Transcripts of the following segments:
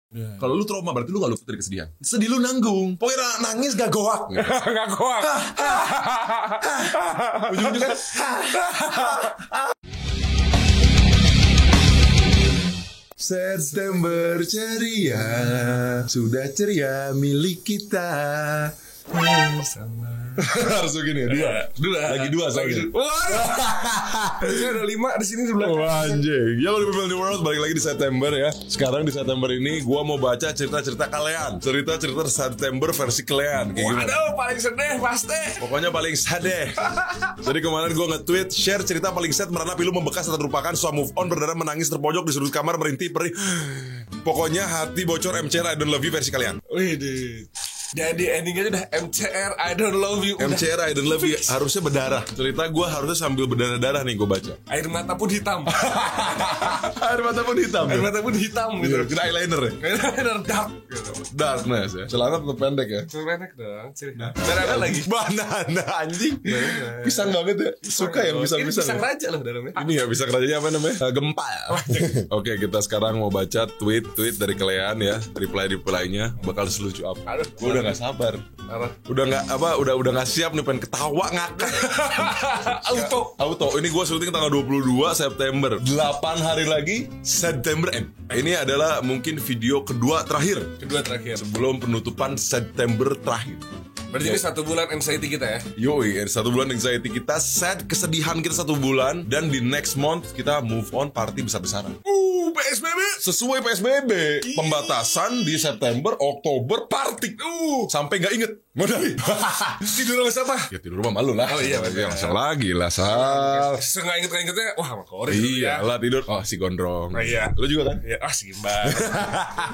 Kalau lu trauma berarti lu gak luput dari kesedihan. Sedih lu nanggung. Pokoknya nangis gak goak. Gak kuat. Ujung-ujungnya September ceria, sudah ceria milik kita. Sama. Harus begini ya, lagi dua soalnya. Ini ada 5 di sini sebelah. Wah anjing. Ya lo di People in the World, balik lagi di September ya. Sekarang di September ini gua mau baca cerita-cerita kalian. Cerita-cerita September versi kalian. Kayak gimana? Waduh, paling sedih pasti. Pokoknya paling sadeh. Jadi kemarin gue nge-tweet share cerita paling sad merana pilu membekas atau terlupakan, so move on, berdarah menangis terpojok di sudut kamar merintih perih. Pokoknya hati bocor MCR I don't love you versi kalian. Wih, jadi endingnya udah MCR I don't love you. MCR I don't love you harusnya berdarah. Cerita gue harusnya sambil berdarah-darah nih gue baca. Air mata pun hitam. Air mata pun hitam. Air mata pun hitam gitu. Kira eyeliner ya. Eyeliner dark gitu. Darkness ya. Celana tetap pendek ya. Pendek dong. Banana lagi. Banana anjing. Pisang banget ya. Suka yang pisang-pisang. Ini pisang raja loh dalamnya. Ini ya pisang rajanya apa namanya? Gempal. Oke, kita sekarang mau baca tweet dari kalian ya. Reply-reply-nya bakal selucu apa. Gue udah gak sabar. Udah gak siap nih, pengen ketawa ngakak. Auto. Ini gue syuting tanggal 22 September. 8 hari lagi September end. Ini adalah mungkin video kedua terakhir sebelum penutupan September terakhir. Berarti ini 1 bulan anxiety kita ya. Yoi, 1 bulan anxiety kita, sad, kesedihan kita 1 bulan. Dan di next month kita move on, party besar-besaran. PSBB. Sesuai PSBB. Pembatasan di September, Oktober, party. Sampai gak inget. Modal. Tidur sama siapa? Ya tidur rumah malu lah. Oh iya, langsung lagi lah, Sal. Sengaja ingetnya, wah sama Kori. Iya lah tidur. Oh si gondrong. Oh, iya. Lu juga kan? Iya, si Gimbal.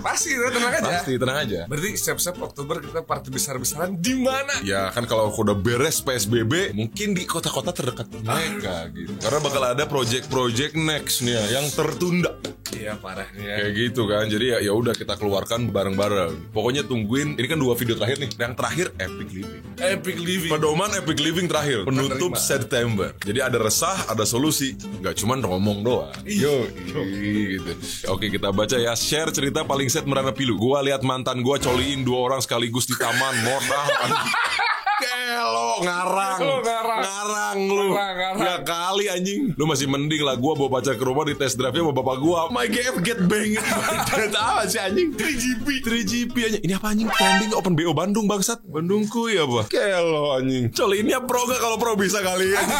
Pasti, tenang aja. Pasti, tenang aja. Berarti siap-siap Oktober kita party besar-besaran di mana? Ya kan kalau udah beres PSBB, mungkin di kota-kota terdekat mereka gitu. Karena bakal ada project next nih ya, yang tertunda. Iya parahnya. Kayak gitu kan. Jadi ya udah kita keluarkan bareng-bareng. Pokoknya tungguin. Ini kan 2 video terakhir nih. Yang terakhir Epic Living. Epic Living. Pedoman Epic Living terakhir. Penutup September. Jadi ada resah, ada solusi. Nggak cuma ngomong doang. Yo, gitu. Oke, kita baca ya. Share cerita paling sad merana pilu. Gua lihat mantan gua coliin 2 orang sekaligus di taman. Modal. Kelo ngarang lu. Ya kali anjing. Lu masih mending lah gua bawa pacar ke rumah di test drive-nya sama bapak gua. My GF get banged. Apa sih anjing? 3GP anjing. Ini apa anjing? Trending Open BO Bandung bangsat. Bandungku ya apa? Kelo anjing. Colinnya pro gak? Kalau pro bisa kali anjing.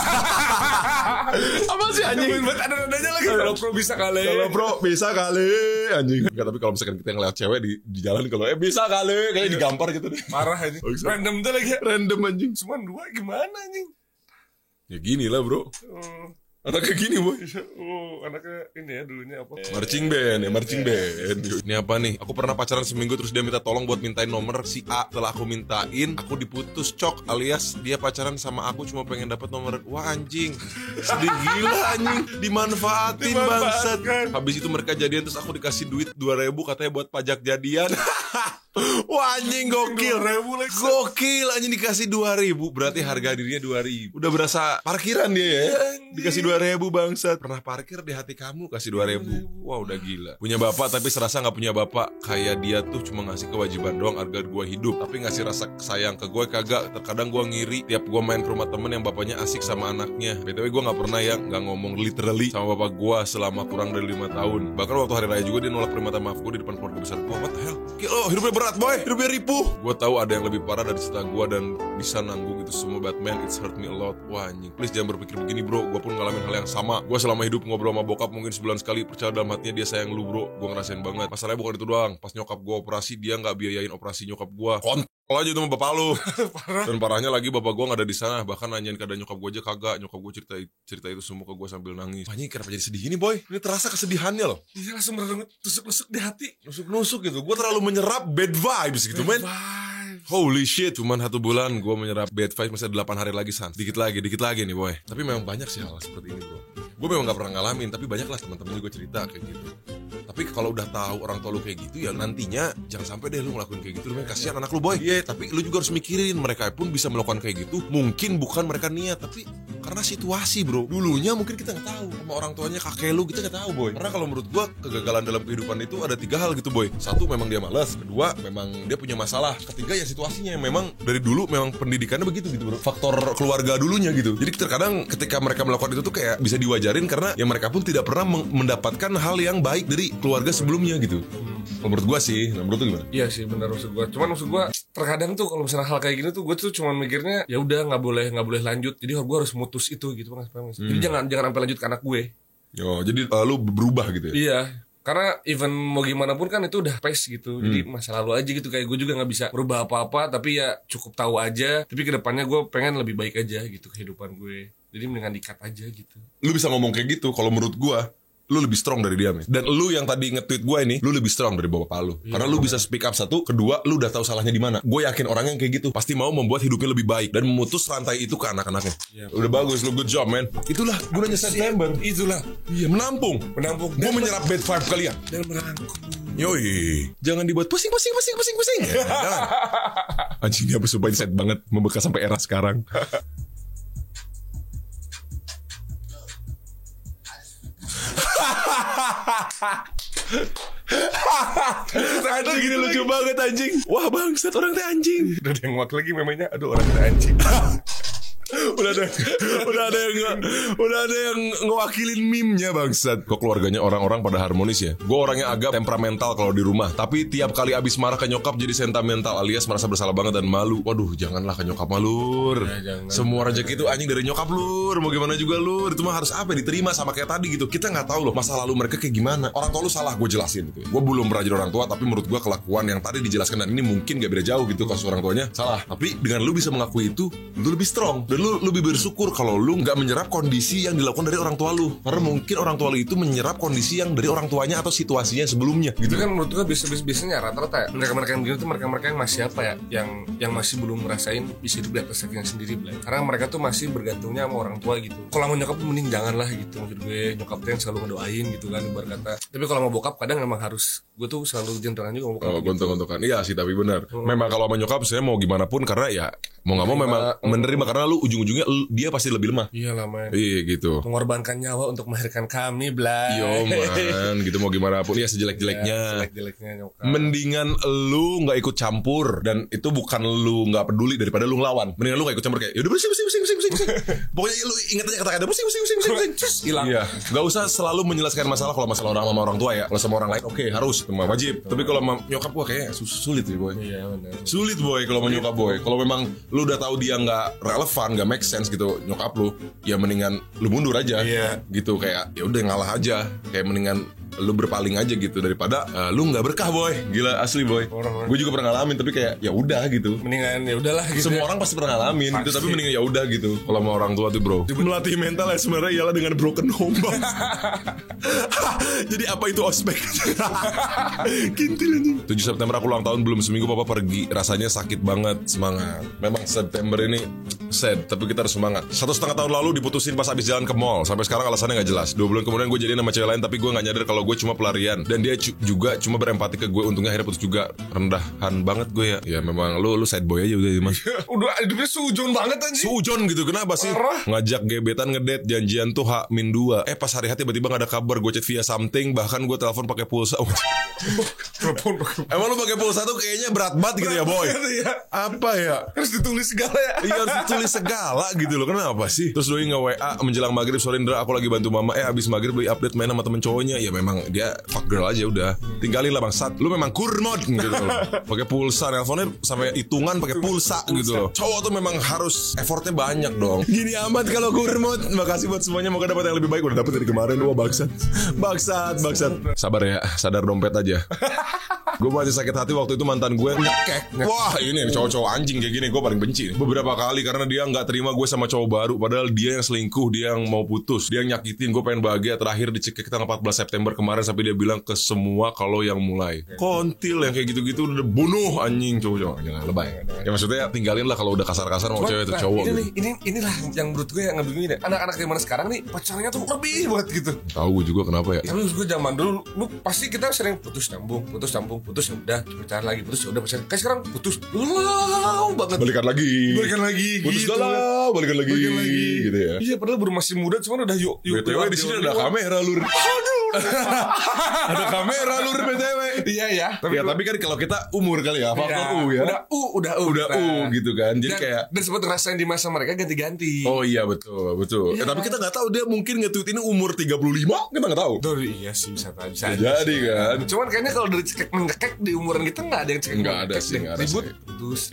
Apa sih anjing? Ada nadanya lagi. Kalau pro bisa kali. Kalau pro bisa kali anjing. Enggak, tapi kalau misalkan kita ngeliat cewek di jalan kalau bisa kali kayak digampar gitu deh. Marah anjing. Random tuh lagi. Random anjing. Cuma 2 gimana anjing? Ya gini lah bro. Anaknya gini boy. Anaknya ini ya dulunya apa? Marching band. Ini apa nih? Aku pernah pacaran seminggu terus dia minta tolong buat mintain nomor si A. Setelah aku mintain, aku diputus cok, alias dia pacaran sama aku cuma pengen dapat nomor. Wah anjing. Sedih gila anjing. Dimanfaatin bangsat. Habis itu mereka jadian terus aku dikasih duit 2.000 katanya buat pajak jadian. Wah anjing gokil. Gokil anjing dikasih 2.000. Berarti harga dirinya 2.000. Udah berasa parkiran dia ya. Dikasih 2.000 bangsat. Pernah parkir di hati kamu kasih 2.000. Wah udah gila. Punya bapak tapi serasa gak punya bapak. Kayak dia tuh cuma ngasih kewajiban doang agar gue hidup, tapi ngasih rasa sayang ke gue kagak. Terkadang gue ngiri tiap gue main ke rumah temen yang bapaknya asik sama anaknya. BTW gue gak pernah ya gak ngomong literally sama bapak gue selama kurang dari 5 tahun. Bahkan waktu hari raya juga dia nolak permintaan maaf gue di depan keluarga besar gue. What the hell? Gila hidupnya berat boy. Hidupnya ripuh. Gue tahu ada yang lebih parah dari cerita gue dan bisa nanggung itu semua. Batman, it's hurt me a lot. Wah anjing, please jangan berpikir begini bro. Gue pun ngalamin hal yang sama. Gue selama hidup ngobrol sama bokap mungkin sebulan sekali. Percaya dalam hatinya dia sayang lu bro. Gue ngerasain banget. Masalahnya bukan itu doang. Pas nyokap gue operasi, dia gak biayain operasi nyokap gue. Kontol aja sama bapak lu. Dan parahnya lagi bapak gue gak ada di sana. Bahkan nanyain keadaan nyokap gue aja kagak. Nyokap gue cerita itu semua ke gue sambil nangis. Anjing kenapa jadi sedih ini boy? Ini terasa kesedihannya loh. Iya langsung tusuk-nusuk di hati. Nusuk-nusuk gitu. Gue terlalu menyerap bad vibes gitu men. Holy shit, cuman 1 bulan gue menyerap bad vibes, masih ada 8 hari lagi san. Dikit lagi nih boy. Tapi memang banyak sih hal seperti ini bro. Gue memang gak pernah ngalamin, tapi banyak lah teman-teman gue cerita kayak gitu. Tapi kalau udah tahu orang tua lu kayak gitu ya nantinya jangan sampai deh lu ngelakuin kayak gitu. Kasihan anak lu boy. Iya, tapi lu juga harus mikirin mereka pun bisa melakukan kayak gitu. Mungkin bukan mereka niat, tapi karena situasi bro. Dulunya mungkin kita nggak tahu sama orang tuanya kakek lu, kita nggak tahu boy. Karena kalau menurut gua kegagalan dalam kehidupan itu ada 3 hal gitu boy. Satu, memang dia malas. Kedua, memang dia punya masalah. Ketiga ya situasinya yang memang dari dulu memang pendidikannya begitu gitu bro. Faktor keluarga dulunya gitu. Jadi terkadang ketika mereka melakukan itu tuh kayak bisa diwajarin karena ya mereka pun tidak pernah mendapatkan hal yang baik dari keluarga sebelumnya gitu. Menurut gua sih, menurut lu gimana? Iya sih benar maksud gua. Cuman maksud gua terkadang tuh kalau misalnya hal kayak gini tuh gua tuh cuma mikirnya ya udah nggak boleh lanjut. Jadi gua harus mutus itu gitu Mas. Jadi jangan sampai lanjut ke anak gue. Yo, jadi lu berubah gitu ya? Iya. Karena even mau gimana pun kan itu udah pace gitu. Jadi masa lalu aja gitu. Kayak gue juga gak bisa berubah apa-apa. Tapi ya cukup tahu aja. Tapi kedepannya gue pengen lebih baik aja gitu kehidupan gue. Jadi mendingan di-cut aja gitu. Lu bisa ngomong kayak gitu. Kalau menurut gue lu lebih strong dari dia, men. Dan lu yang tadi nge-tweet gue ini, lu lebih strong dari bapak lu. Karena lu bisa speak up satu, kedua lu udah tahu salahnya di mana. Gue yakin orang yang kayak gitu pasti mau membuat hidupnya lebih baik dan memutus rantai itu ke anak-anaknya. Udah bagus, lu good job, man. Itulah gunanya September. Itulah. Iya, menampung. Gue menyerap bad vibe kalian. dan merangkum. Yoi, jangan dibuat pusing. Ya, jangan. Anjing, dia super set banget, membekas sampai era sekarang. Anjing, ini lucu banget anjing. Wah bangsat, orang teh anjing. Udah ada yang nguak lagi memangnya. Aduh, orang teh anjing. udah ada yang ngewakilin meme-nya bangsat. Kok keluarganya orang-orang pada harmonis ya. Gue orangnya agak temperamental kalau di rumah, tapi tiap kali abis marah ke nyokap jadi sentimental alias merasa bersalah banget dan malu. Waduh, janganlah ke nyokap malur. Semua rezeki itu anjing dari nyokap lur. Mau gimana juga lur, itu mah harus apa diterima sama kayak tadi gitu. Kita nggak tahu loh masa lalu mereka kayak gimana. Orang tua lu salah, gue jelasin gitu. Gue belum pernah jadi orang tua, tapi menurut gue kelakuan yang tadi dijelaskan dan ini mungkin gak beda jauh gitu. Kasus orang tuanya salah, tapi dengan lu bisa mengakui itu, lu lebih strong. Dan lu lebih bersyukur kalau lu nggak menyerap kondisi yang dilakukan dari orang tua lu. Karena mungkin orang tua lu itu menyerap kondisi yang dari orang tuanya atau situasinya sebelumnya gitu. Itu kan menurut gue biasanya rata-rata ya, mereka yang begini tuh mereka yang masih apa ya, yang masih belum ngerasain bisa hidup di atas kakinya sendiri, Blay. Karena mereka tuh masih bergantungnya sama orang tua gitu. Kalau mau nyokap mending jangan lah gitu. Maksud gue nyokap tuh yang selalu ngedoain gitu kan ibarat kata. Tapi kalau mau bokap kadang emang harus, gue tuh selalu gentelan juga mau bokap. Oh, gontok-gontokan. Iya sih, tapi benar. Memang kalau sama nyokap saya mau gimana pun karena ya mau nggak mau memang menerima karena lu ujung-ujungnya dia pasti lebih lemah. Iya lah, man. Iya gitu. Mengorbankan nyawa untuk melahirkan kami, Blay. Yo man, gitu mau gimana pun ya sejelek-jeleknya. Nyokap. Mendingan lu nggak ikut campur dan itu bukan lu nggak peduli daripada lu ngelawan. Mendingan lu nggak ikut campur kayak yaudah bersih. Pokoknya lu ingat aja kata-kata bersih. Hilang. Iya, nggak usah selalu menyelesaikan masalah kalau masalah orang sama orang tua ya. Kalau sama orang lain oke, harus, cuma wajib. Tapi kalau sama nyokap gua kayak sulit nih boy. Iya benar. Sulit boy kalau sama nyokap boy. Kalau memang lu udah tahu dia nggak relevan, nggak make sense gitu nyokap lu, ya mendingan lu mundur aja. Iya. Gitu kayak ya udah ngalah aja. Kayak mendingan lu berpaling aja gitu daripada lu nggak berkah boy. Gila asli boy. Gue juga pernah ngalamin tapi kayak ya udah gitu. Mendingan ya udahlah gitu. Semua orang pasti pernah ngalamin gitu, tapi mendingan ya udah gitu. Kalau sama orang tua tuh bro, melatih mental ya sebenarnya ialah dengan broken home. Jadi apa itu ospek? Kintil anjing. 7 September aku ulang tahun, belum seminggu papa pergi. Rasanya sakit banget. Semangat. Memang September ini sad, tapi kita harus semangat. 1,5 tahun lalu diputusin pas abis jalan ke mall. Sampai sekarang alasannya gak jelas. 2 bulan kemudian gue jadian sama cewek lain, tapi gue gak nyadar kalau gue cuma pelarian. Dan dia juga cuma berempati ke gue. Untungnya akhirnya putus juga. Rendahan banget gue ya. Ya memang lu sad boy aja udah mas. Udah hidupnya sujon banget anjing. Sujon gitu, kenapa sih? Ngajak gebetan ngedate, janjian tuh H-2. Pas hari hati tiba-tiba gak ada kabar. Gue chat via something, bahkan gue telepon pakai pulsa. Emang lu pakai pulsa tuh kayaknya berat banget gitu ya boy. Apa ya? Harus ditulis segala ya. Iya harus ditulis segala gitu loh. Kenapa sih? Terus doi nge-WA menjelang maghrib, sorry Indra aku lagi bantu mama. Abis maghrib beli update main sama temen cowoknya. Ya memang dia fuck girl aja udah. Tinggalin lah bangsat. Lu memang kurmod gitu loh. Pakai pulsa, nelfonnya sampai hitungan pakai pulsa gitu loh. Cowok tuh memang harus effortnya banyak dong. Gini amat kalau kurmod. Makasih buat semuanya, moga dapat yang lebih baik. Udah dapet dari kemarin. Wah bangsat. Bangsat. Sabar ya, sadar dompet aja. Gue masih sakit hati waktu itu mantan gue nyekek. Wah ini cowok-cowok anjing kayak gini gue paling benci nih. Beberapa kali karena dia gak terima gue sama cowok baru. Padahal dia yang selingkuh, dia yang mau putus, dia yang nyakitin. Gue pengen bahagia. Terakhir dicekek tanggal 14 September kemarin. Sampai dia bilang ke semua kalau yang mulai. Kontil yang kayak gitu-gitu udah bunuh anjing cowok-cowok. Jangan lebay. Ya maksudnya tinggalin lah kalau udah kasar-kasar mau cewek itu cowok ini, gitu. Inilah yang menurut gue yang ngebingungin ya. Anak-anak zaman sekarang nih pacarnya tuh lebih banget gitu. Tahu gue juga kenapa ya. Tapi gue zaman dulu, lu pasti kita sering putus nyambung, ya udah pacaran lagi, putus ya udah pacaran. Kayak sekarang putus, galau banget. Balikan lagi. gitu. Putus galau, balikan lagi. Gitu ya. Iya padahal baru masih muda, cuman udah yuk. BTW di sini ada kamera lur. Ada kamera lur BTW. Iya ya. Tapi kan kalau kita umur kali ya, faktor U ya. Udah U gitu kan. Jadi kayak dan sempat ngerasain di masa mereka ganti-ganti. Oh iya betul. Iya. Tapi kita nggak tahu dia mungkin nge-tweet ini umur 35, kita nggak tahu. Iya sih bisa jadi kan. Cuman kayaknya kalau dari cekek mengekek di umuran kita nggak ada yang cekek. Nggak ada sih.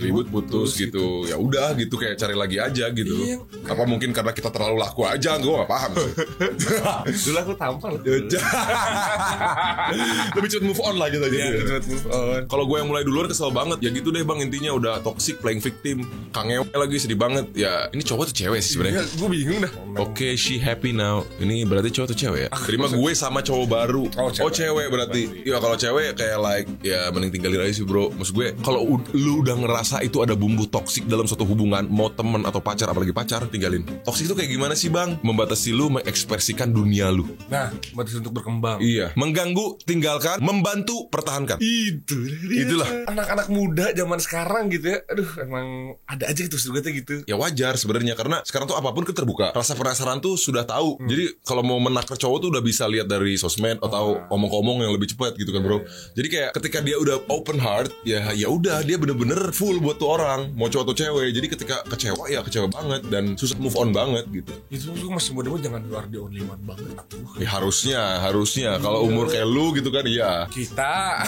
Ribut putus gitu. Ya udah gitu kayak cari lagi aja gitu. Iya. Apa mungkin karena kita terlalu laku aja, gue nggak paham. Dulu aku tampal. Lebih cepet move on lah gitu aja. Iya, cepet move on. Kalau gue yang mulai duluan kesel banget. Ya gitu deh bang, intinya udah toxic, playing victim. Kangewe lagi sedih banget. Ya ini cowok tuh cewek sih sebenarnya. Gue bingung dah. Oke, she happy now. Ini berarti cowok tuh cewek ya? Terima gue sama cowok baru. Oh cewek berarti. Ya kalau cewek kayak like ya mending tinggalin aja sih bro. Maksud gue kalau lu udah ngerasa itu ada bumbu toksik dalam suatu hubungan, mau temen atau pacar, apalagi pacar, tinggalin. Toksik itu kayak gimana sih bang? Membatasi lu mengekspresikan dunia lu. Nah, batasi untuk berkembang. Iya. Mengganggu, tinggalkan. Membantu, pertahankan. Itulah. Anak-anak muda zaman sekarang gitu ya. Aduh, emang ada aja gitu sebetulnya gitu. Ya wajar sebenarnya karena sekarang tuh apapun kan terbuka. Rasa penasaran tuh sudah tahu. Jadi kalau mau menaker cowok tuh udah bisa lihat dari sosmed atau omong-omong yang lebih cepat gitu kan bro. Jadi kayak ketika dia udah open heart, ya udah dia bener-bener full buat tuh orang, mau cowok atau cewek. Jadi ketika kecewa ya kecewa banget dan susah move on banget gitu. Itu masih muda jangan luar the only one banget atuh. Ya harusnya kalau umur kayak lu gitu kan iya. Kita.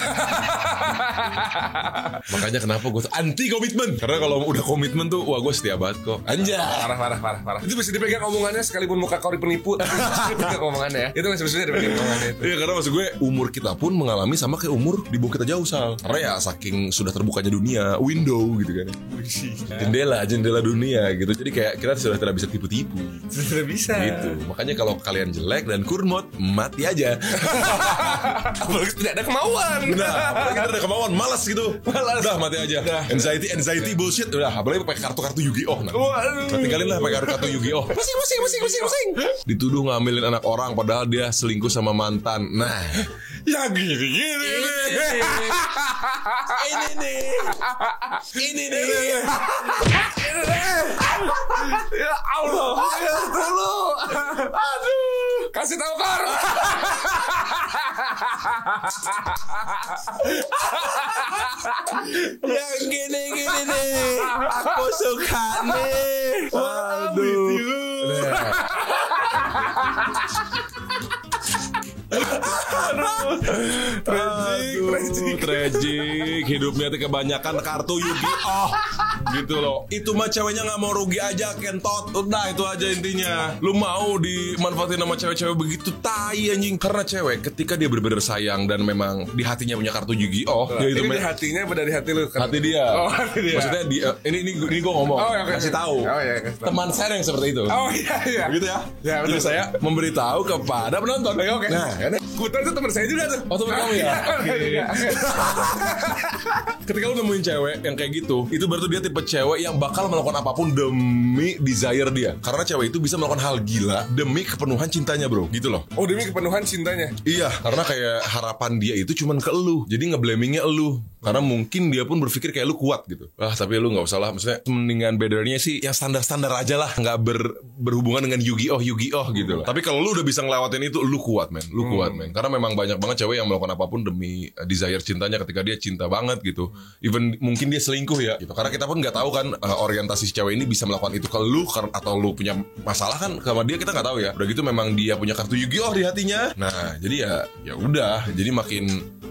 Makanya kenapa gue tuh anti komitmen. Karena kalau udah komitmen tuh wah gue setia banget kok. Anjay. Parah. Itu bisa dipegang omongannya sekalipun muka kau penipu. Dipegang omongannya ya. Itu masih bisa dipegang omongannya itu. Iya karena maksud gue umur kita pun mengalami sama kayak umur di bawah kita jauh Sal. Karena ya saking sudah terbukanya dunia, window gitu kan. Jendela dunia gitu. Jadi kayak kita sudah tidak bisa tipu-tipu. Sudah bisa. Gitu. Makanya kalau kalian jelek dan kurmot, mati aja. Apalagi tidak ada kemauan. Nah, apalagi tidak ada kemauan, malas gitu. Udah mati aja. Anxiety bullshit. Udah, apalagi pakai kartu-kartu Yu-Gi-Oh. Nah, tinggalin lah pakai kartu Yu-Gi-Oh. Pusing. Dituduh ngambilin anak orang padahal dia selingkuh sama mantan. Nah, ya gini. Ini nih. Ya Allah. Ya dulu. Aduh. Kasih tahu Kor. yang gini nih. Aku suka nih. Aduh. Tragic. Hidupnya tuh kebanyakan kartu Yu-Gi-Oh gitu loh. Itu mah ceweknya gak mau rugi aja kentot. Udah itu aja intinya. Lu mau dimanfaatin sama cewek-cewek begitu tai anjing. Karena cewek ketika dia bener-bener sayang dan memang di hatinya punya kartu Yu-Gi-Oh ya itu ini di hatinya apa dari hati lu? Hati dia. Hati dia. Maksudnya ini gue ngomong kasih tahu. Teman saya yang seperti itu. Oh iya. Begitu ya. Ya betul. Jadi saya memberitahu kepada penonton. Oke. Nah, Kutan itu teman saya juga tuh. Oh temen kamu ya? Ketika lu nemuin cewek yang kayak gitu, itu berarti dia tipe cewek yang bakal melakukan apapun demi desire dia. Karena cewek itu bisa melakukan hal gila demi kepenuhan cintanya bro. Gitu loh. Oh demi kepenuhan cintanya. Iya. Karena kayak harapan dia itu cuman ke elu. Jadi ngeblamingnya elu. Karena mungkin dia pun berpikir kayak lu kuat gitu. Tapi lu gak usah lah. Maksudnya mendingan betternya sih yang standar-standar aja lah. Gak berhubungan dengan Yu-Gi-Oh gitu loh. Tapi kalau lu udah bisa ngelewatin itu, lu kuat men. Karena memang banyak banget cewek yang melakukan apapun demi desire cintanya ketika dia cinta banget gitu. Even mungkin dia selingkuh ya gitu. Karena kita pun gak tahu kan orientasi si cewek ini bisa melakukan itu ke lu atau lu punya masalah kan sama dia, kita gak tahu ya. Udah gitu memang dia punya kartu Yu-Gi-Oh di hatinya. Nah jadi ya udah. Jadi makin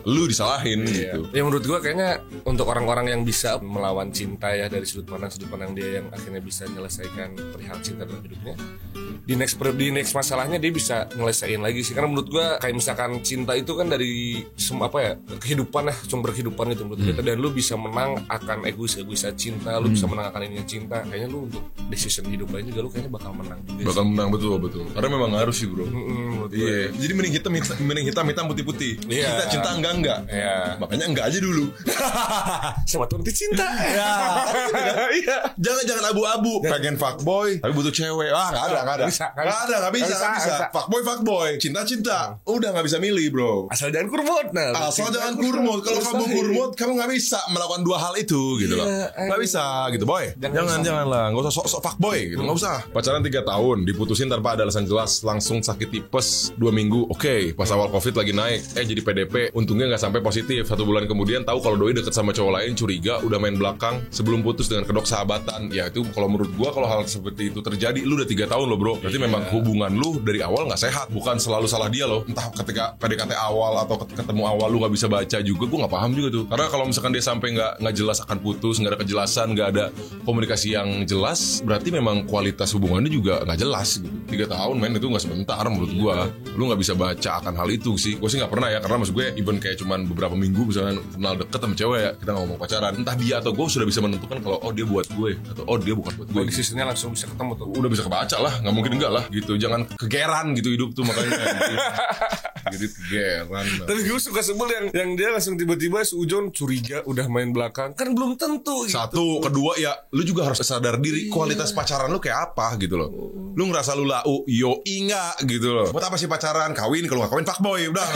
lu disalahin gitu. Ya menurut gua kayaknya untuk orang-orang yang bisa melawan cinta ya dari sudut pandang dia yang akhirnya bisa menyelesaikan perihal cinta dalam hidupnya, di next masalahnya dia bisa nyelesain lagi sih. Karena menurut gue kayak misalkan cinta itu kan dari kehidupan lah, sumber kehidupan itu menurut kita. Dan lu bisa menang akan egois-egoisan cinta, lu bisa menang akan ininya cinta. Kayaknya lu untuk decision hidup lain juga lu kayaknya bakal menang juga. Bakal menang, betul. Karena memang harus sih bro. Iya. Jadi mending hitam putih. Kita cinta enggak. Iya. Makanya enggak aja dulu. Sama tuh nanti cinta. Iya. Jangan abu-abu. Pengen fuckboy tapi butuh cewek. Nggak bisa. Fuckboy. Cinta. Udah nggak bisa milih bro. Asal jangan kurmut. Jangan kurmut. Kalau kamu kurmut, kamu nggak bisa melakukan dua hal itu gitu loh. Nggak bisa gitu boy. Janganlah. Nggak usah sok fuckboy gitu. Nggak usah. Pacaran 3 tahun, diputusin tanpa ada alasan jelas, langsung sakit tipes 2 minggu. Oke, pas awal covid lagi naik, jadi PDP. Untungnya nggak sampai positif. 1 bulan kemudian tahu kalau doi deket sama cowok lain, curiga, udah main belakang sebelum putus dengan kedok sahabatan. Ya itu kalau menurut gua, kalau hal seperti itu terjadi, lu udah 3 tahun loh bro. Berarti memang hubungan lu dari awal nggak sehat. Bukan selalu salah dia loh. Entah ketika PDKT awal atau ketemu awal lu nggak bisa baca juga, gua nggak paham juga tuh. Karena kalau misalkan dia sampai nggak jelas akan putus, nggak ada kejelasan, nggak ada komunikasi yang jelas, berarti memang kualitas hubungannya juga nggak jelas gitu. 3 tahun men, itu nggak sebentar menurut gua. Lu nggak bisa baca akan hal itu sih. Gua sih nggak pernah ya, karena maksud gue even kayak cuman beberapa minggu misalnya kenal deket sama cewek ya, kita ngomong pacaran, entah dia atau gue sudah bisa menentukan kalau dia buat gue atau dia bukan buat gue. Decisionnya langsung bisa ketemu tuh. Udah bisa kebaca lah, nggak mungkin enggak lah gitu. Jangan kegeran gitu hidup tuh makanya. Jadi kegeran. Tapi gue suka sebel yang dia langsung tiba-tiba seujon curiga udah main belakang, kan belum tentu gitu. Satu, kedua ya lu juga harus sadar diri kualitas pacaran lu kayak apa gitu loh. Lu ngerasa lu lau, enggak gitu loh. Buat apa sih pacaran? Kawin, kalau nggak kawin fuckboy udah.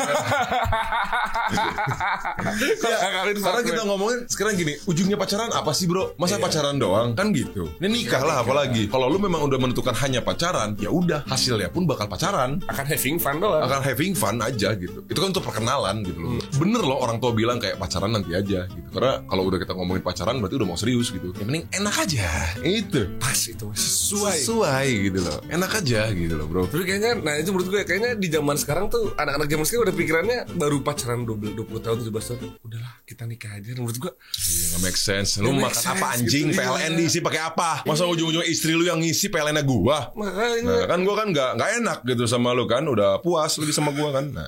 Karena kita ngomongin sekarang gini, ujungnya pacaran apa sih bro? Masa pacaran doang kan gitu. Ini nikah lah apalagi. Kalau lu memang udah menentukan hanya pacaran, ya udah hasilnya pun bakal pacaran. Akan having fun doang. Akan having fun aja gitu. Itu kan untuk perkenalan gitu loh. Bener loh orang tua bilang kayak pacaran nanti aja gitu. Karena kalau udah kita ngomongin pacaran berarti udah mau serius gitu. Yang penting enak aja. Itu pas itu sesuai gitu loh. Enak aja gitu loh bro. Tapi kayaknya, nah itu menurut gue kayaknya di zaman sekarang tuh anak-anak zaman sekarang udah pikirannya baru pacaran 20 tahun 17 tahun, udahlah kita nikah aja. Menurut gue nggak make sense. Lu makan apa anjing gitu, PLN diisi pakai apa? Masa ujung-ujungnya istri lu yang ngisi PLN-nya gua? Makanya kan gua kan nggak enak gitu sama lu kan, udah puas lagi sama gua kan. Nah,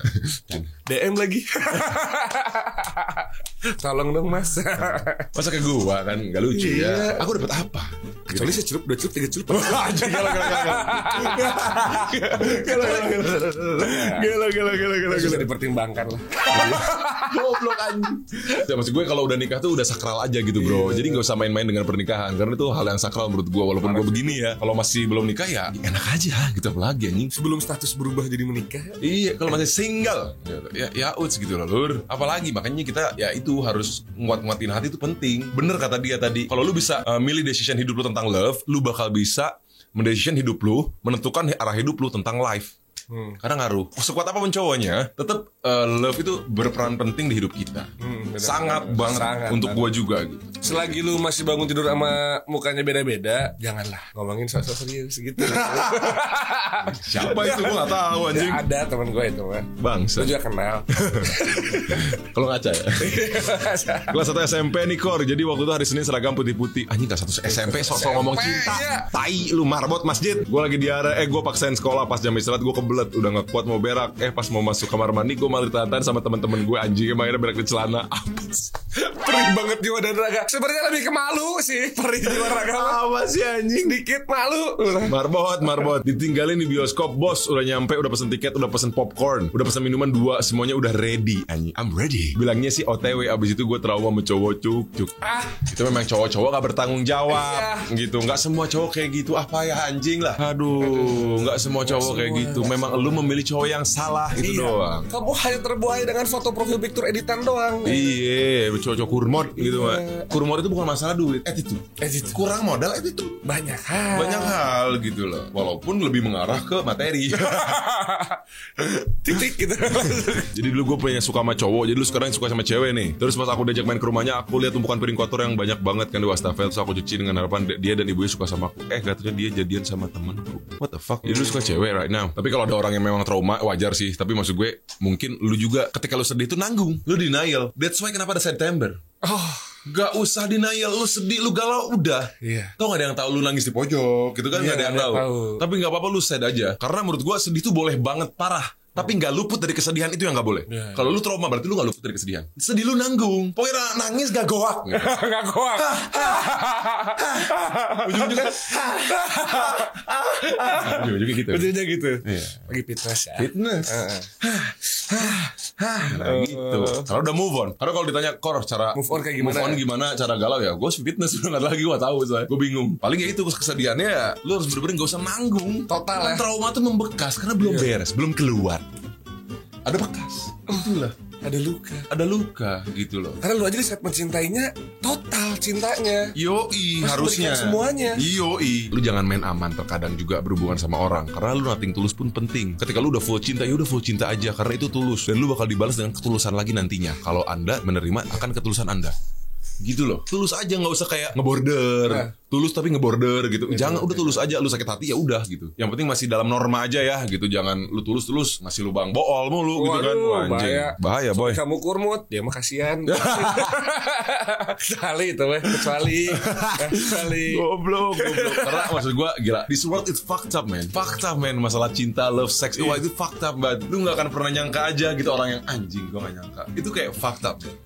DM lagi. Tolong dong mas. Masa ke gua kan nggak lucu ya. Aku dapat apa? Kecuali saya celup 2 celup 3 celup. Anjing gila. Bisa dipertimbangkan lah. Goblok anjing. Ya, maksud gue kalau udah nikah tuh udah sakral aja gitu bro. Jadi gak usah main-main dengan pernikahan, karena itu hal yang sakral menurut gue. Walaupun gue begini ya, kalau masih belum nikah ya enak aja gitu, apalagi anjing. Sebelum status berubah jadi menikah. Iya, kalau masih single ya uts gitu loh lur. Apalagi makanya kita ya itu harus nguat-nguatin hati itu penting. Bener kata dia tadi, kalau lu bisa milih decision hidup lu tentang love, lu bakal bisa mendecision hidup lu, menentukan arah hidup lu tentang life. Karena ngaruh. Sekuat apapun cowoknya, tetap love itu berperan penting di hidup kita. Sangat banget untuk gua juga gitu. Selagi lu masih bangun tidur sama mukanya beda-beda, janganlah ngomongin sosok serius gitu. Siapa itu? Gua gak tahu anjing. Ya, ada teman gua itu mah. Bangsa. Lu juga kenal. Kalau ngaca ya. Kelas 1 SMP nih Kor. Jadi waktu itu hari Senin seragam putih-putih. Anjing kelas 1 SMP sok-sok ngomong cinta. Tai lu marbot masjid. Gua lagi diare, gua paksain sekolah pas jam istirahat gua kebelet, udah gak kuat mau berak. Pas mau masuk kamar mandi gua malah ditahan sama teman-teman gue, anjing akhirnya berak di celana. Perih banget jiwa dan raga. Sebenarnya lebih ke malu sih. Perih jiwa raga. Apa sih anjing? Dikit malu. Marbot ditinggalin di bioskop bos. Udah nyampe, udah pesen tiket, udah pesen popcorn, udah pesen minuman 2, semuanya udah ready anjing. I'm ready. Bilangnya sih OTW. Abis itu gue trauma sama cowok cuk. Itu memang cowok-cowok gak bertanggung jawab gitu. Gak semua cowok kayak gitu. Apa ya anjing lah. Aduh, gak semua cowok kayak gitu. Memang lu memilih cowok yang salah itu doang. Kamu hanya terbuai dengan foto profil picture editan doang. Iya, cowok kurmod gitu mah. Kurmod itu bukan masalah duit, attitude. Kurang modal attitude. Banyak hal gitu loh. Walaupun lebih mengarah ke materi. Titik gitu. Jadi dulu gue punya suka sama cowok, jadi dulu sekarang suka sama cewek nih. Terus pas aku diajak main ke rumahnya, aku lihat tumpukan piring kotor yang banyak banget kan di wastafel. Terus aku cuci dengan harapan dia dan ibunya suka sama aku. Katanya dia jadian sama temanku. What the fuck? Jadi dulu suka cewek right now. Tapi kalau ada orang yang memang trauma, wajar sih. Tapi maksud gue, mungkin lu juga ketika lu sedih itu nanggung, lu denial. That's why kenapa ada September. Gak usah denial, lu sedih, lu galau, udah. Iya. Tau gak ada yang tahu lu nangis di pojok gitu kan, Iya, gak ada yang nggak tahu. tahu. Tapi gak apa-apa lu sad aja. Karena menurut gua sedih tuh boleh banget parah. Tapi gak luput dari kesedihan, itu yang gak boleh. Iya, iya. Kalau lu trauma berarti lu gak luput dari kesedihan. Sedih lu nanggung, pokoknya nangis gak goak gitu. Gak kuat. Ujung-ujungnya Ujung-ujungnya gitu. Ujungnya gitu. Iya. Lagi fitness ya. Fitness. Nah gitu. Kalau udah move on. Karena kalau ditanya Kor cara Move on kayak gimana? Move on gimana cara galau ya? Gue fitness udah gak ada lagi, gue tahu soalnya. Gue bingung. Paling ya itu kesedihannya ya, lu harus bener-bener gak usah nanggung. Total Kan ya. trauma tuh membekas karena belum beres, belum keluar. Ada bekas. Itulah. Ada luka. Ada luka gitu loh. Karena lu aja di saat mencintainya total cintanya. Yoi, Harus harusnya berikan semuanya. Yoi. Lu jangan main aman terkadang juga berhubungan sama orang. Karena lu nothing tulus pun penting. Ketika lu udah full cinta, ya udah full cinta aja. Karena itu tulus. Dan lu bakal dibalas dengan ketulusan lagi nantinya. Kalau Anda menerima akan ketulusan Anda. Gitu loh. Tulus aja, gak usah kayak ngeborder. Nah. Tulus tapi ngeborder gitu. Jangan, udah tulus aja. Lu sakit hati ya udah gitu. Yang penting masih dalam norma aja ya gitu. Jangan lu tulus-tulus ngasih lubang bool mulu gitu kan. Wah, anjing. Bahaya boy. Kamu kurmut, dia mah kasihan. Kecuali itu weh, kecuali. Goblok. Karena maksud gue gila, this world is fucked up man. Fucked up man, masalah cinta, love, sex. Wah itu fucked up banget. Lu gak akan pernah nyangka aja gitu orang yang anjing. Gue gak nyangka. Itu kayak fucked up man.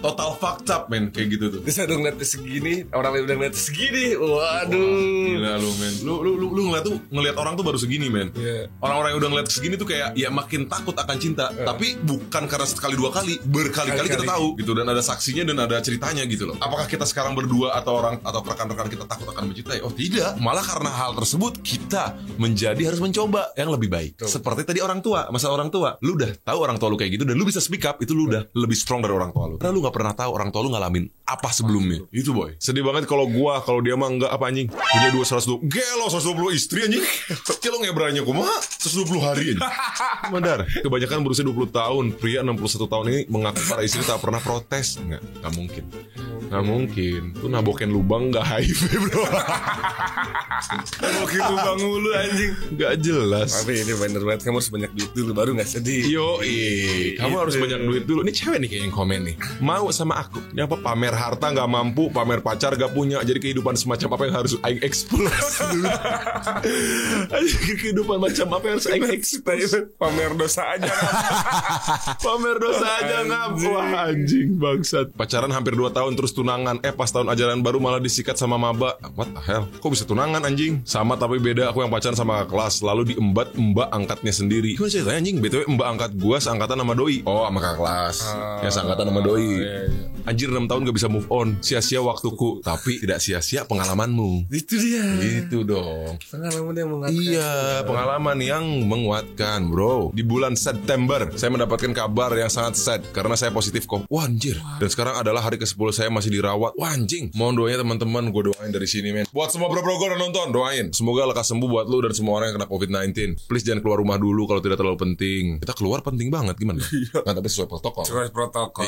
Total fucked up man. Kayak gitu tuh. Terus udah ngeliatnya segini, orang lain udah ngeliatnya segini. Waduh. Gila lu men. Lu ngeliat orang tuh baru segini men. Iya. Orang-orang yang udah ngeliat segini tuh kayak ya makin takut akan cinta. Tapi bukan karena sekali dua kali, berkali-kali kita tahu gitu, dan ada saksinya dan ada ceritanya gitu loh. Apakah kita sekarang berdua atau rekan-rekan kita takut akan mencintai? Oh tidak. Malah karena hal tersebut kita harus mencoba yang lebih baik. Tuh. Seperti tadi orang tua, masalah orang tua. Lu udah tahu orang tua lu kayak gitu dan lu bisa speak up, itu lu udah lebih strong dari orang tua lu. Karena lu gak pernah tahu orang tua lu ngalamin apa sebelumnya. Itu boy. Sedih banget kalau dia mah enggak apa anjing. Punya 120 gelo 120 istri anjing. Kilo ngebranya kumaha 120 hari anjing. Mandar. Kebanyakan berusia 20 tahun, pria 61 tahun ini mengaku para istri tak pernah protes. Enggak mungkin. Enggak mungkin. Tuh nabokin lubang enggak HIV, bro. Nabokin lubang mulu anjing. Enggak jelas. Tapi ini bener banget, kamu harus banyak duit dulu baru gak sedih. Kamu harus banyak duit dulu. Ini cewek nih kayak yang komen nih. Mau sama aku. Ini apa, pamer harta gak mampu, pamer pacar gak punya. Jadi kehidupan semacam apa yang harus aing expose dulu. Kehidupan macam apa yang harus aing expose. Pamer dosa aja. Pamer dosa aja ngap. Wah anjing bangsat. Pacaran hampir 2 tahun terus tunangan. Pas tahun ajaran baru malah disikat sama maba. What the hell? Kok bisa tunangan anjing? Sama tapi beda. Aku yang pacaran sama kelas, lalu diembat mbak angkatnya sendiri. Gimana ceritanya anjing? BTW mbak angkat gua seangkatan sama doi. Oh sama kakak kelas. Ya seangkatan sama doi. Anjir 6 tahun gak bisa move on. Sia-sia waktuku. Tapi tidak sia-sia pengalamanmu. Itu dia. Itu dong. Pengalaman yang menguatkan. Iya, pengalaman yang menguatkan, bro. Di bulan September, saya mendapatkan kabar yang sangat sad karena saya positif kok. Wah, anjir. Dan sekarang adalah hari ke-10 saya masih dirawat. Wah, anjing. Mohon doanya teman-teman, gue doain dari sini, men. Buat semua bro-bro gue yang nonton, doain. Semoga lekas sembuh buat lu dan semua orang yang kena COVID-19. Please jangan keluar rumah dulu kalau tidak terlalu penting. Kita keluar penting banget, gimana? Kan tapi sesuai protokol. Sesuai protokol.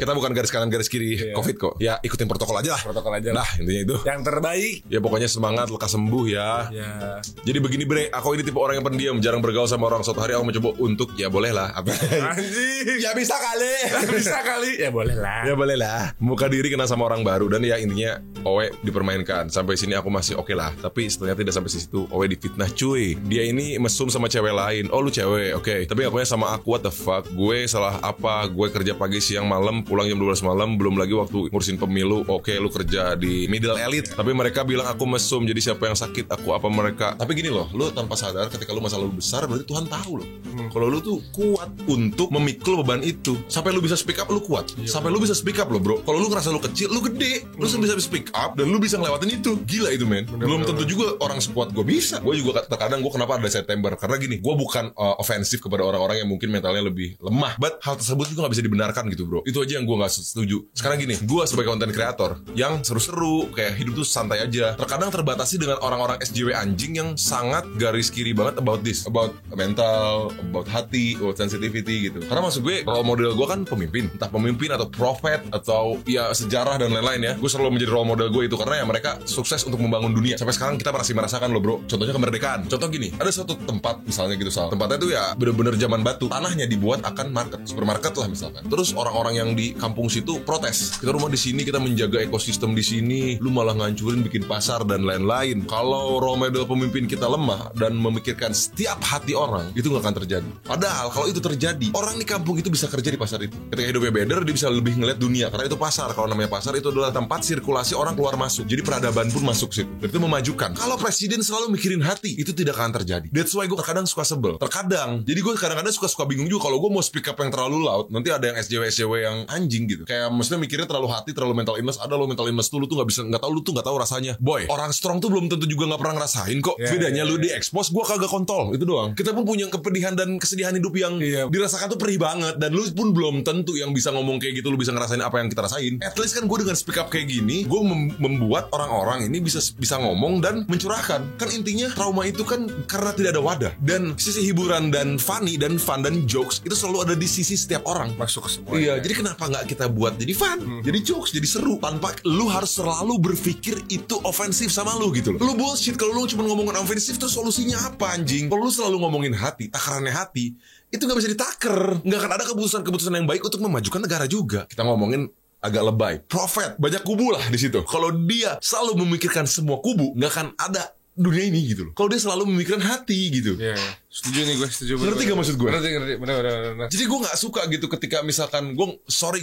Kita bukan garis kanan garis kiri COVID kok. Ya, ikutin protokol aja lah. Protokol aja lah. Intinya itu. Yang terbaik. Ya pokoknya semangat, lekas sembuh ya. Ya. Jadi begini bre, aku ini tipe orang yang pendiam, jarang bergaul sama orang. Suatu hari aku mencoba untuk, ya boleh lah. Anjing. Ya bisa kali. Bisa kali. Ya boleh lah. Ya boleh lah. Muka diri kenal sama orang baru. Dan ya intinya Owe dipermainkan. Sampai sini aku masih oke lah. Tapi setelahnya tidak sampai situ. Owe difitnah cuy. Dia ini mesum sama cewek lain. Oh lu cewek, oke. Tapi akunya sama aku, what the fuck. Gue salah apa? Gue kerja pagi siang malam, pulang jam 12 malam. Belum lagi waktu ngurusin pemilu. Oke, lu kerja di middle elite. Tapi mereka bilang aku mesum. Jadi siapa yang sakit? Aku apa mereka? Tapi gini loh, lu tanpa sadar ketika lu masalah lu besar, berarti Tuhan tahu loh. Kalau lu tuh kuat untuk memikul beban itu. Sampai lu bisa speak up, lu kuat. Sampai lu bisa speak up loh bro. Kalau lu ngerasa lu kecil, lu gede. Lu bisa speak up dan lu bisa ngelewatin itu. Gila itu men. Belum tentu juga orang sekuat gue bisa. Gue juga terkadang gue kenapa ada September. Karena gini, gue bukan ofensif kepada orang-orang yang mungkin mentalnya lebih lemah. But hal tersebut juga gak bisa dibenarkan gitu bro. Itu aja yang gue gak setuju. Sekarang gini, gue sebagai content creator yang seru-seru, kayak hidup tuh santai aja, terkadang terbatasi dengan orang-orang SJW anjing yang sangat garis kiri banget about this, about mental, about hati, about sensitivity gitu. Karena maksud gue, role model gue kan pemimpin, entah pemimpin atau prophet atau ya sejarah dan lain-lain ya. Gue selalu menjadi role model model gue itu, karena ya mereka sukses untuk membangun dunia. Sampai sekarang kita masih merasakan loh bro. Contohnya kemerdekaan. Contoh gini, ada suatu tempat misalnya gitu Sal. Tempatnya tuh ya bener-bener zaman batu. Tanahnya dibuat akan market, supermarket lah misalkan. Terus orang-orang yang di kampung situ protes. Kita rumah di sini, kita menjaga ekosistem di sini, lu malah ngancurin bikin pasar dan lain-lain. Kalau role model pemimpin kita lemah dan memikirkan setiap hati orang, itu nggak akan terjadi. Padahal kalau itu terjadi, orang di kampung itu bisa kerja di pasar itu. Ketika hidupnya better, dia bisa lebih ngeliat dunia, karena itu pasar. Kalau namanya pasar itu adalah tempat sirkulasi orang keluar masuk. Jadi peradaban pun masuk situ. Dan itu memajukan. Kalau presiden selalu mikirin hati, itu tidak akan terjadi. That's why gue terkadang suka sebel. Terkadang. Jadi gue kadang-kadang suka bingung juga kalau gue mau speak up yang terlalu loud, nanti ada yang SJW yang anjing gitu. Kayak maksudnya mikirnya terlalu hati, terlalu mental illness. Ada lo mental illness tuh, lu tuh nggak tahu rasanya. Boy, orang strong tuh belum tentu juga nggak pernah ngerasain kok. Bedanya lu di expose, gue kagak kontol. Itu doang. Kita pun punya kepedihan dan kesedihan hidup yang dirasakan tuh perih banget. Dan lu pun belum tentu yang bisa ngomong kayak gitu, lu bisa ngerasain apa yang kita rasain. At least kan gue dengan speak up kayak gini, gue membuat orang-orang ini bisa ngomong dan mencurahkan. Kan intinya trauma itu kan karena tidak ada wadah. Dan sisi hiburan dan funny dan fun dan jokes itu selalu ada di sisi setiap orang. Masuk ke semua. Iya, jadi kenapa nggak kita buat jadi fun, jadi jokes, jadi seru, tanpa lu harus selalu berpikir itu ofensif sama lu gitu loh. Lu bullshit kalau lu cuma ngomongin ofensif, terus solusinya apa anjing? Kalau lu selalu ngomongin hati, takarannya hati, itu nggak bisa ditaker. Nggak akan ada keputusan-keputusan yang baik untuk memajukan negara juga. Kita ngomongin agak lebay. Prophet, banyak kubu lah di situ. Kalau dia selalu memikirkan semua kubu, nggak akan ada dunia ini gitu loh. Kalau dia selalu memikirkan hati gitu. Iya. Setuju nih gue, setuju. Ngerti gak maksud gue? Ngerti. Bener. Jadi gue gak suka gitu ketika misalkan gue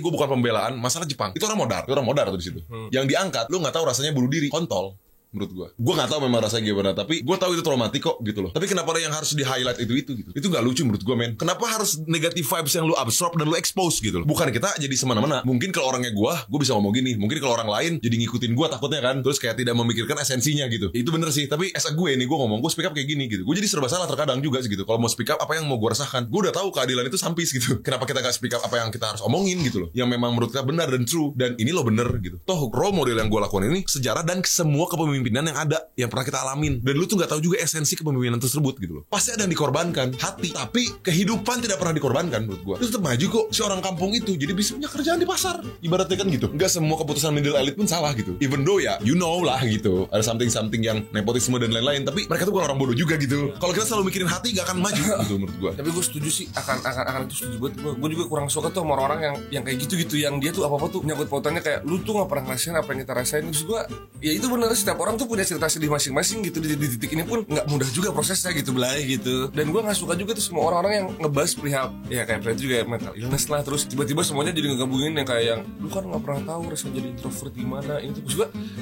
bukan pembelaan masalah Jepang. Itu orang modar tuh di situ. Yang diangkat, lu gak tahu rasanya bunuh diri, kontol. Menurut gue gak tahu memang rasanya gimana, tapi gue tahu itu traumatik kok gitu loh. Tapi kenapa yang harus di highlight itu gitu? Itu gak lucu menurut gue men. Kenapa harus negative vibes yang lu absorb dan lu expose gitu loh? Bukan kita jadi semena-mena. Mungkin kalau orangnya gue bisa ngomong gini. Mungkin kalau orang lain jadi ngikutin gue takutnya kan, terus kayak tidak memikirkan esensinya gitu. Itu bener sih. Tapi as a gue nih, gue ngomong, gue speak up kayak gini gitu. Gue jadi serba salah terkadang juga sih gitu. Kalau mau speak up apa yang mau gue rasakan, gue udah tahu keadilan itu sampis gitu. Kenapa kita gak speak up apa yang kita harus omongin gitu loh, yang memang menurut kita benar dan true, dan ini lo bener gitu. Toh role model yang gue lakukan ini sejarah dan semua kepemimpinan yang ada, yang pernah kita alamin, dan lu tuh nggak tahu juga esensi kepemimpinan tersebut gitu loh. Pasti ada yang dikorbankan hati, tapi kehidupan tidak pernah dikorbankan menurut gua. Itu tetap maju kok si orang kampung itu, jadi bisa punya kerjaan di pasar ibaratnya kan gitu. Nggak semua keputusan middle elite pun salah gitu, even though ya you know lah gitu, ada something yang nepotisme dan lain-lain, tapi mereka tuh bukan orang bodoh juga gitu. Kalau kita selalu mikirin hati nggak akan maju gitu menurut gua. Tapi gue setuju sih akan itu setuju banget. Gue juga kurang suka tuh sama orang-orang yang kayak gitu yang dia tuh apa tuh menyangkut pautannya kayak lu tuh nggak pernah ngerasain apa yang kita rasain. Terus gue ya itu bener, setiap orang tuh punya cerita sedih masing-masing gitu. Di titik ini pun nggak mudah juga prosesnya gitu belai gitu. Dan gue nggak suka juga tuh semua orang-orang yang ngebahas perihal ya kayak Fred juga mental illness lah, terus tiba-tiba semuanya jadi ngegabungin yang kayak yang lu kan nggak pernah tahu rasanya jadi introvert gimana.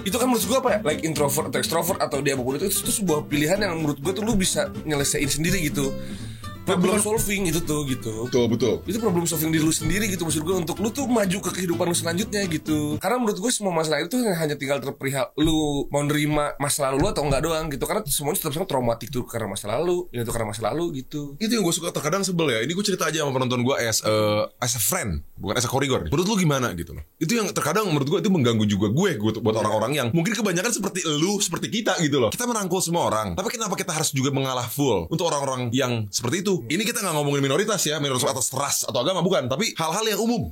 Itu kan menurut gue apa ya, like introvert atau extrovert atau dia apapun itu sebuah pilihan yang menurut gue tuh lu bisa nyelesain sendiri gitu. Problem solving itu tuh gitu. Betul. Itu problem solving diri lu sendiri gitu, maksud gue, untuk lu tuh maju ke kehidupan lu selanjutnya gitu. Karena menurut gue semua masalah itu hanya tinggal terperihal lu mau nerima masa lalu lu atau enggak doang gitu. Karena semuanya tetap sama traumatik tuh karena masa lalu, ini tuh karena masa lalu gitu. Itu yang gue suka terkadang sebel ya. Ini gue cerita aja sama penonton gue as a friend, bukan as a korigor. Menurut lu gimana gitu loh. Itu yang terkadang menurut gue itu mengganggu juga gue buat orang-orang yang mungkin kebanyakan seperti lu, seperti kita gitu loh. Kita merangkul semua orang, tapi kenapa kita harus juga mengalah full untuk orang-orang yang seperti itu? Ini kita nggak ngomongin minoritas ya, minoritas atas ras atau agama, bukan, tapi hal-hal yang umum.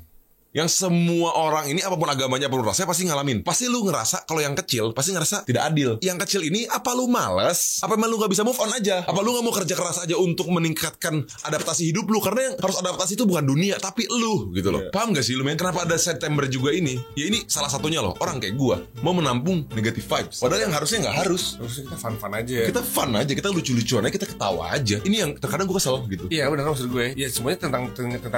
Yang semua orang ini apapun agamanya, apapun rasanya pasti ngalamin. Pasti lu ngerasa kalau yang kecil pasti ngerasa tidak adil. Yang kecil ini apa lu males? Apa emang lu gak bisa move on aja? Apa lu gak mau kerja keras aja untuk meningkatkan adaptasi hidup lu? Karena yang harus adaptasi itu bukan dunia, tapi lu gitu loh. Paham gak sih lu men? Kenapa ada September juga ini? Ya ini salah satunya loh. Orang kayak gua mau menampung negative vibes, padahal yang harusnya gak harus. Harusnya kita fun-fun aja. Kita fun aja, kita lucu-lucuan aja, kita ketawa aja. Ini yang terkadang gua kesel gitu. Iya benar maksud gue. Ya semuanya tentang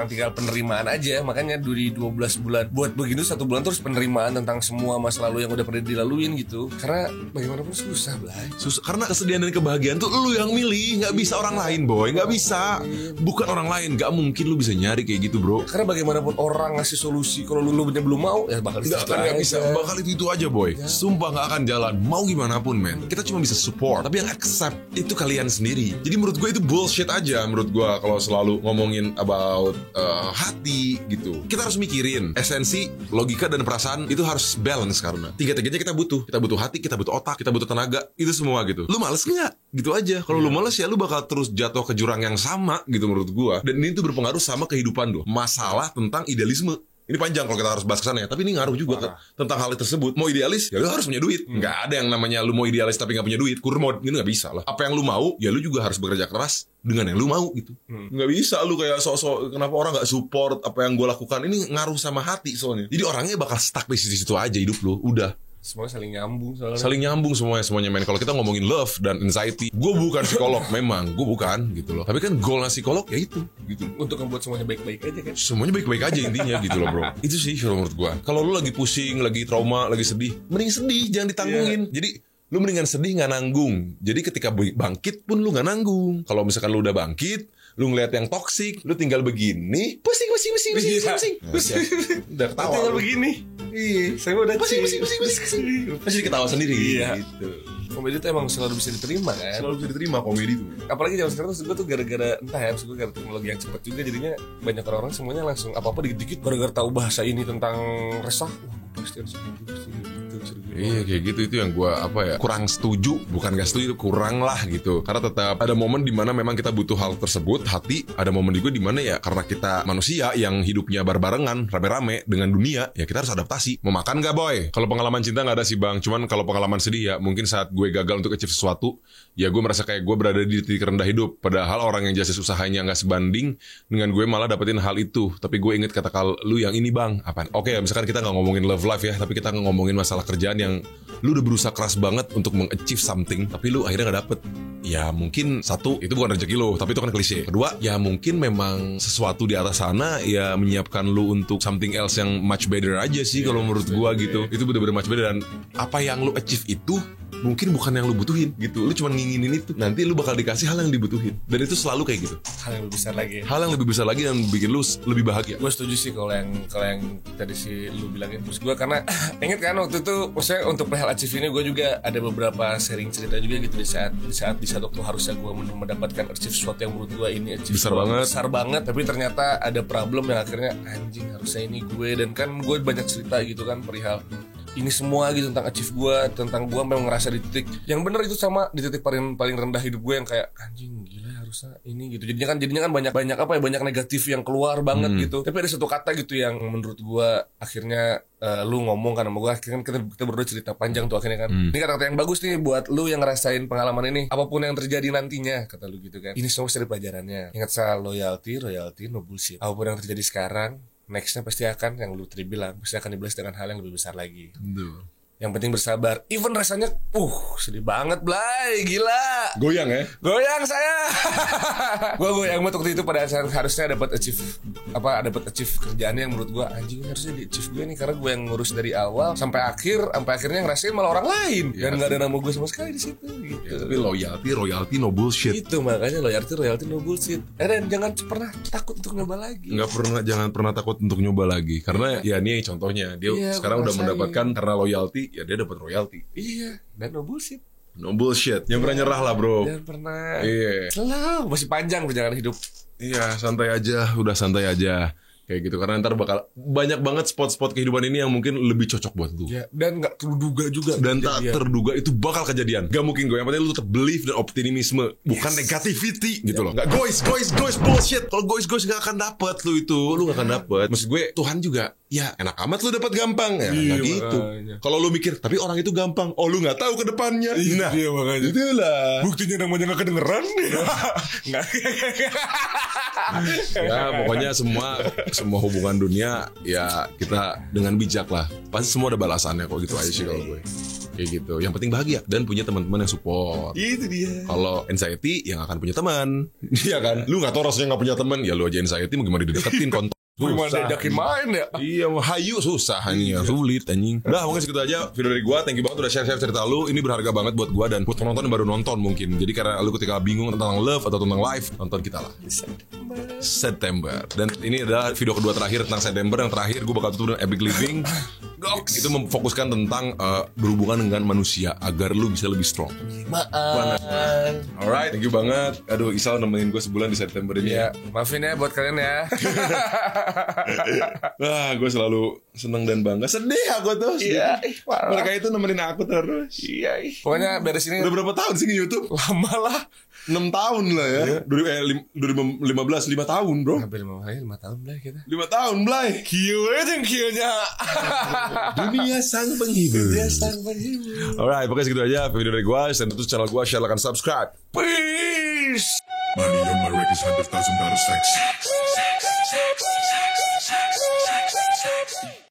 tinggal penerimaan aja. Makanya dari 12 bulan buat begitu 1 bulan terus penerimaan tentang semua masa lalu yang udah pernah dilaluin gitu. Karena bagaimanapun susah Blay. Susah karena kesedihan dan kebahagiaan tuh lu yang milih, nggak bisa orang lain boy, nggak bisa. Bukan orang lain, nggak mungkin lu bisa nyari kayak gitu bro. Karena bagaimanapun orang ngasih solusi, kalau lu belum mau ya bakal nggak bisa, bakal itu aja boy. Sumpah nggak akan jalan. Mau gimana pun men, kita cuma bisa support. Tapi yang accept itu kalian sendiri. Jadi menurut gue itu bullshit aja menurut gue kalau selalu ngomongin about hati gitu. Kita harus mikirin esensi, logika dan perasaan itu harus balance karena tiga-tiganya kita butuh. Kita butuh hati, kita butuh otak, kita butuh tenaga, itu semua gitu. Lu males nggak? Gitu aja. Kalau lu males ya lu bakal terus jatuh ke jurang yang sama gitu menurut gua. Dan ini tuh berpengaruh sama kehidupan lu. Masalah tentang idealisme. Ini panjang kalau kita harus bahas kesana ya. Tapi ini ngaruh juga tentang hal tersebut. Mau idealis, ya lu harus punya duit. Nggak ada yang namanya lu mau idealis tapi nggak punya duit. Kurang ini nggak bisa lah. Apa yang lu mau, ya lu juga harus bekerja keras dengan yang lu mau gitu. Nggak bisa lu kayak sok-sok kenapa orang nggak support apa yang gue lakukan. Ini ngaruh sama hati soalnya. Jadi orangnya bakal stuck di situ aja hidup lu. Udah. Semuanya saling nyambung soalnya. Saling nyambung semuanya men. Kalau kita ngomongin love dan anxiety, gue bukan psikolog memang, gue bukan gitu loh. Tapi kan goalnya psikolog ya itu gitu. Untuk membuat semuanya baik-baik aja kan. Semuanya baik-baik aja intinya gitu loh bro. Itu sih kalau menurut gue. Kalau lu lagi pusing, lagi trauma, lagi sedih, mending sedih, jangan ditanggungin. Jadi lu mendingan sedih nggak nanggung. Jadi ketika bangkit pun lu nggak nanggung. Kalau misalkan lu udah bangkit, lu ngeliat yang toksik, lu tinggal begini, pusing. Udah ketawa. Tinggal begini. Iya, saya udah pusing. Pasti ketawa sendiri. Iya. Gitu. Komedi tuh emang selalu bisa diterima kan. Selalu bisa diterima komedi tuh. Apalagi zaman sekarang tuh gue tuh gara-gara entah ya, gue gara-gara teknologi yang cepat juga jadinya banyak orang semuanya langsung apa-apa dikit-dikit gara-gara tahu bahasa ini tentang resah. Gue pasti harus gitu. Iya kayak gitu, itu yang gue kurang setuju, bukan gak setuju, kurang lah gitu. Karena tetap ada momen dimana memang kita butuh hal tersebut, hati. Ada momen juga dimana ya karena kita manusia yang hidupnya barbarengan, rame-rame dengan dunia, ya kita harus adaptasi. Mau makan gak boy? Kalau pengalaman cinta gak ada sih bang, cuman kalau pengalaman sedih ya mungkin saat gue gagal untuk achieve sesuatu, ya gue merasa kayak gue berada di titik rendah hidup. Padahal orang yang jasa usahanya gak sebanding dengan gue malah dapetin hal itu. Tapi gue inget kata lu yang ini bang, apa? Oke, misalkan kita gak ngomongin love life ya, tapi kita ngomongin masalah kerjaan yang lu udah berusaha keras banget untuk meng-achieve something, tapi lu akhirnya gak dapet. Ya mungkin satu, itu bukan rezeki lu, tapi itu kan klise. Kedua, ya mungkin memang sesuatu di atas sana ya menyiapkan lu untuk something else yang much better aja sih kalau menurut gua gitu. Itu bener-bener much better. Dan apa yang lu achieve itu mungkin bukan yang lu butuhin gitu. Lu cuma nginginin itu, nanti lu bakal dikasih hal yang dibutuhin. Dan itu selalu kayak gitu. Hal yang lebih besar lagi. Hal yang lebih besar lagi yang bikin lu lebih bahagia. Gue setuju sih kalau yang tadi si lu bilangin. Terus gue karena inget kan waktu itu, maksudnya untuk perihal achieve ini gue juga ada beberapa sharing cerita juga gitu di saat waktu harusnya gue mendapatkan achieve sesuatu yang menurut gue ini achieve besar banget, tapi ternyata ada problem yang akhirnya anjing harusnya ini gue. Dan kan gue banyak cerita gitu kan perihal ini semua gitu tentang achieve gue, tentang gue memang ngerasa di titik yang bener itu sama di titik paling rendah hidup gue yang kayak anjing gila harusnya ini gitu. Jadinya kan banyak negatif yang keluar banget gitu. Tapi ada satu kata gitu yang menurut gue akhirnya lu ngomong kan sama gue, akhirnya kita berdua cerita panjang tuh akhirnya kan. Ini kata-kata yang bagus nih buat lu yang ngerasain pengalaman ini. Apapun yang terjadi nantinya, kata lu gitu kan. Ini semua dari pelajarannya. Ingat soal loyalty no bullshit. Apapun yang terjadi sekarang, nextnya pasti akan yang lu tadi bilang pasti akan dibalas dengan hal yang lebih besar lagi. Yang penting bersabar. Even rasanya sedih banget Blay, gila. Goyang ya? Goyang saya. Gue goyang banget waktu itu pada saat harusnya dapat achieve kerjaan yang menurut gue anjing harusnya di achieve gue nih, karena gue yang ngurus dari awal sampai akhirnya ngerasain malah orang lain dan nggak ada nama gue sama sekali di situ gitu. Tapi royalty no bullshit. Itu makanya royalty no bullshit. Dan jangan pernah takut untuk nyoba lagi. Jangan pernah takut untuk nyoba lagi, karena ya ini contohnya dia sekarang udah mendapatkan karena loyalty. Ya dia dapat royalty. Iya. Dan no bullshit. Jangan pernah nyerah lah bro. Jangan pernah. Iya. Selalu masih panjang perjalanan hidup. Iya, santai aja. Udah santai aja. Kayak gitu, karena ntar bakal banyak banget spot-spot kehidupan ini yang mungkin lebih cocok buat lu. Ya, dan gak terduga juga. Dan tak terduga itu bakal kejadian. Gak mungkin gue. Yang penting lu tetap belief dan optimisme, bukan negativity gitu loh. Gak gois bullshit. Kalau gois gak akan dapet lu itu. Lu gak akan dapet. Maksud gue, Tuhan juga ya enak amat lu dapat gampang ya. Gak gitu. Kalau lu mikir tapi orang itu gampang, lu gak tahu ke depannya. Nah, iya makanya. Itulah. Buktinya namanya gak kedengeran. Ya pokoknya semua hubungan dunia ya kita dengan bijak lah. Pasti semua ada balasannya kok, gitu aja sih kalau gue. Kayak gitu. Yang penting bahagia dan punya teman-teman yang support. Itu dia. Kalau anxiety yang akan punya teman. Iya kan? Lu gak tahu rasanya gak punya teman, ya lu aja anxiety mau gimana dideketin kontol. Gue mau diajakin main ya. Iya, hayu susah anjing, sulit anjing. Udah mungkin segitu aja video dari gua. Thank you banget udah share cerita lu. Ini berharga banget buat gua dan buat penonton yang baru nonton mungkin. Jadi karena lu ketika bingung tentang love atau tentang life, nonton kita lah. September. Dan ini adalah video kedua terakhir tentang September. Yang terakhir gua bakal tutup dengan Epic Living. Dogs. Itu memfokuskan tentang berhubungan dengan manusia agar lu bisa lebih strong. Alright, thank you banget. Aduh, Isal nemenin gue sebulan di September ini. Ya, maafin ya buat kalian ya. Wah, gue selalu seneng dan bangga. Sedih aku tuh. Iya, Mereka itu nemenin aku terus. Iya, pokoknya beres ini Udah berapa tahun sih di YouTube? lama lah. 6 tahun lah ya. 2015 5 tahun, bro. Hampir 5 tahun lah kita. 5 tahun, Blay. Kieu jeung kieunya. Dunia sang penghibur. Alright, pokoknya segitu aja video dari gue. Dan tentu channel gue, share, like, subscribe. Peace. Money on my records, $100,000 stacks.